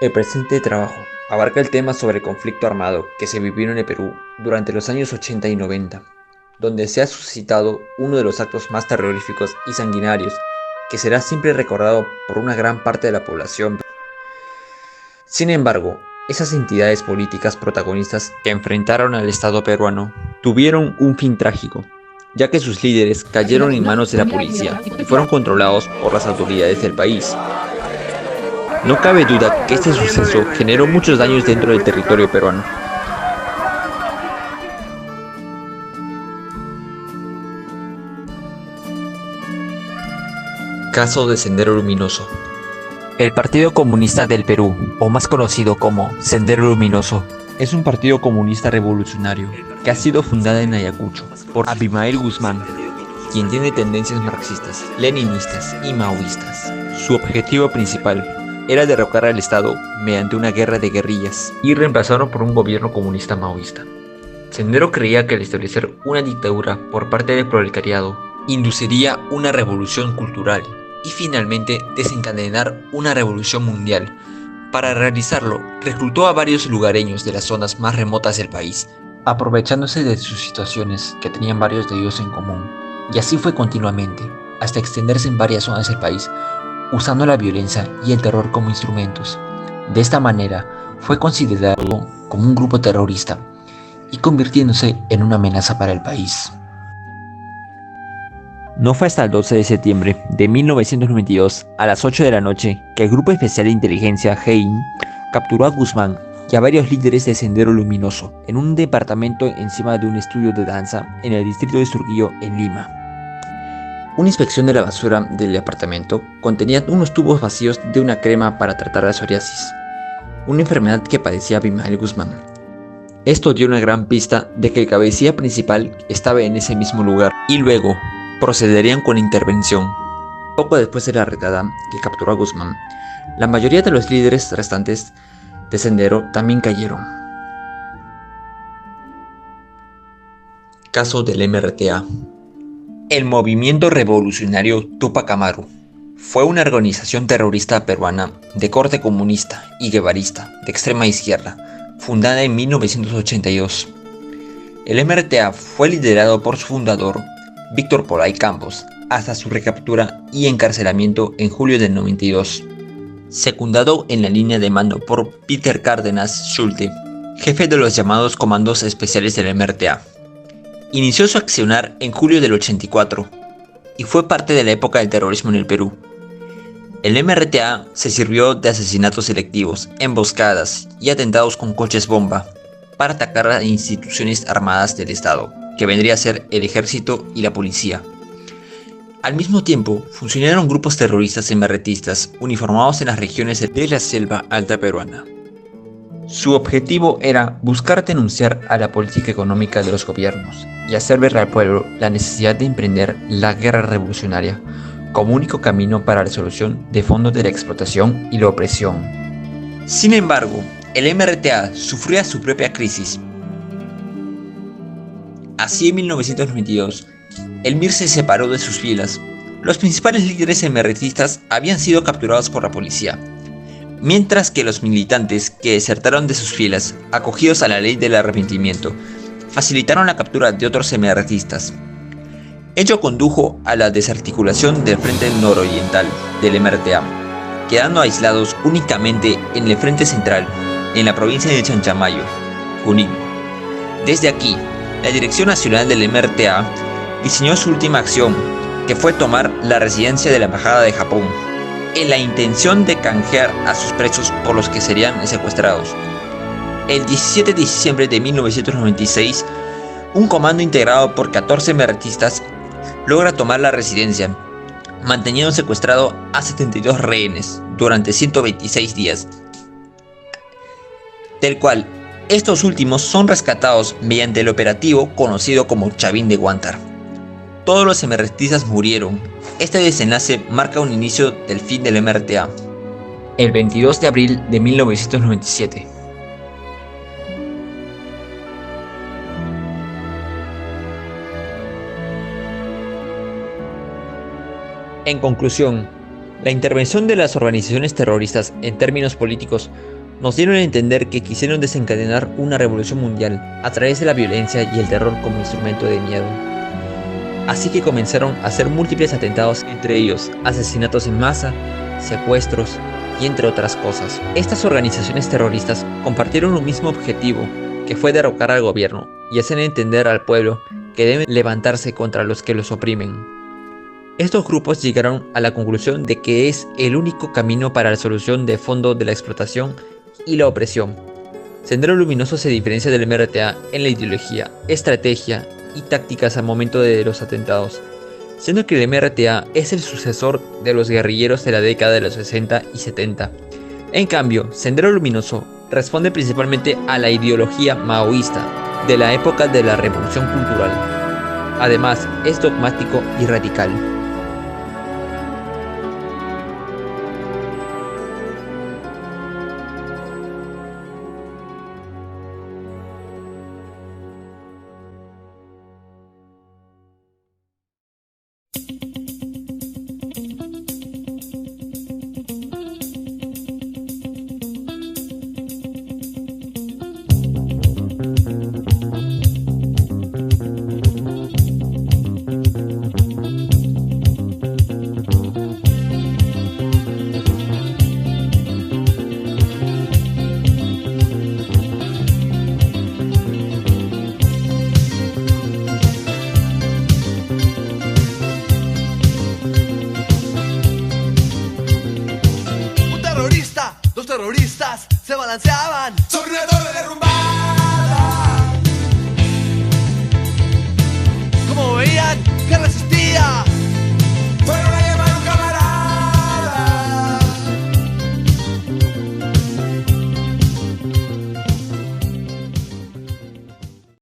El presente trabajo abarca el tema sobre el conflicto armado que se vivió en el Perú durante los años 80 y 90, donde se ha suscitado uno de los actos más terroríficos y sanguinarios que será siempre recordado por una gran parte de la población. Sin embargo, esas entidades políticas protagonistas que enfrentaron al Estado peruano tuvieron un fin trágico, ya que sus líderes cayeron en manos de la policía y fueron controlados por las autoridades del país. No cabe duda que este suceso generó muchos daños dentro del territorio peruano. Caso de Sendero Luminoso. El Partido Comunista del Perú, o más conocido como Sendero Luminoso, Es un partido comunista revolucionario que ha sido fundada en Ayacucho por Abimael Guzmán, quien tiene tendencias marxistas, leninistas y maoístas. Su objetivo principal era derrocar al Estado mediante una guerra de guerrillas y reemplazarlo por un gobierno comunista maoísta. Sendero creía que al establecer una dictadura por parte del proletariado induciría una revolución cultural y finalmente desencadenar una revolución mundial. Para realizarlo, reclutó a varios lugareños de las zonas más remotas del país, aprovechándose de sus situaciones que tenían varios de ellos en común. Y así fue continuamente, hasta extenderse en varias zonas del país, usando la violencia y el terror como instrumentos. De esta manera, fue considerado como un grupo terrorista y convirtiéndose en una amenaza para el país. No fue hasta el 12 de septiembre de 1992, a las 8 de la noche, que el Grupo Especial de Inteligencia GEIN capturó a Guzmán y a varios líderes de Sendero Luminoso en un departamento encima de un estudio de danza en el distrito de Surquillo, en Lima. Una inspección de la basura del departamento contenía unos tubos vacíos de una crema para tratar la psoriasis, una enfermedad que padecía Abimael Guzmán. Esto dio una gran pista de que el cabecilla principal estaba en ese mismo lugar y luego procederían con la intervención. Poco después de la redada que capturó a Guzmán, la mayoría de los líderes restantes de Sendero también cayeron. Caso del MRTA. El Movimiento Revolucionario Tupac Amaru fue una organización terrorista peruana de corte comunista y guevarista de extrema izquierda, fundada en 1982. El MRTA fue liderado por su fundador, Víctor Polay Campos, hasta su recaptura y encarcelamiento en julio del 92. Secundado en la línea de mando por Peter Cárdenas Schulte, jefe de los llamados Comandos Especiales del MRTA. Inició su accionar en julio del 84 y fue parte de la época del terrorismo en el Perú. El MRTA se sirvió de asesinatos selectivos, emboscadas y atentados con coches bomba para atacar a instituciones armadas del Estado, que vendría a ser el ejército y la policía. Al mismo tiempo, funcionaron grupos terroristas emerretistas uniformados en las regiones de la selva alta peruana. Su objetivo era buscar denunciar a la política económica de los gobiernos y hacer ver al pueblo la necesidad de emprender la guerra revolucionaria como único camino para la resolución de fondo de la explotación y la opresión. Sin embargo, el MRTA sufría su propia crisis. Así, en 1992, el MIR se separó de sus filas. Los principales líderes emerretistas habían sido capturados por la policía, mientras que los militantes que desertaron de sus filas, acogidos a la ley del arrepentimiento, facilitaron la captura de otros emerretistas. Ello condujo a la desarticulación del frente nororiental del MRTA, quedando aislados únicamente en el frente central, en la provincia de Chanchamayo, Junín. Desde aquí, la Dirección Nacional del MRTA diseñó su última acción, que fue tomar la residencia de la Embajada de Japón, en la intención de canjear a sus presos por los que serían secuestrados. El 17 de diciembre de 1996, un comando integrado por 14 emerretistas logra tomar la residencia, manteniendo secuestrado a 72 rehenes durante 126 días, del cual estos últimos son rescatados mediante el operativo conocido como Chavín de Guántar. Todos los emerretistas murieron. Este desenlace marca un inicio del fin del MRTA, el 22 de abril de 1997. En conclusión, la intervención de las organizaciones terroristas en términos políticos nos dieron a entender que quisieron desencadenar una revolución mundial a través de la violencia y el terror como instrumento de miedo. Así que comenzaron a hacer múltiples atentados, entre ellos asesinatos en masa, secuestros y entre otras cosas. Estas organizaciones terroristas compartieron un mismo objetivo, que fue derrocar al gobierno y hacer entender al pueblo que deben levantarse contra los que los oprimen. Estos grupos llegaron a la conclusión de que es el único camino para la solución de fondo de la explotación y la opresión. Sendero Luminoso se diferencia del MRTA en la ideología, estrategia y tácticas al momento de los atentados, siendo que el MRTA es el sucesor de los guerrilleros de la década de los 60 y 70. En cambio, Sendero Luminoso responde principalmente a la ideología maoísta de la época de la Revolución Cultural. Además, es dogmático y radical. Los terroristas se balanceaban sobre una torre derrumbada. Como veían que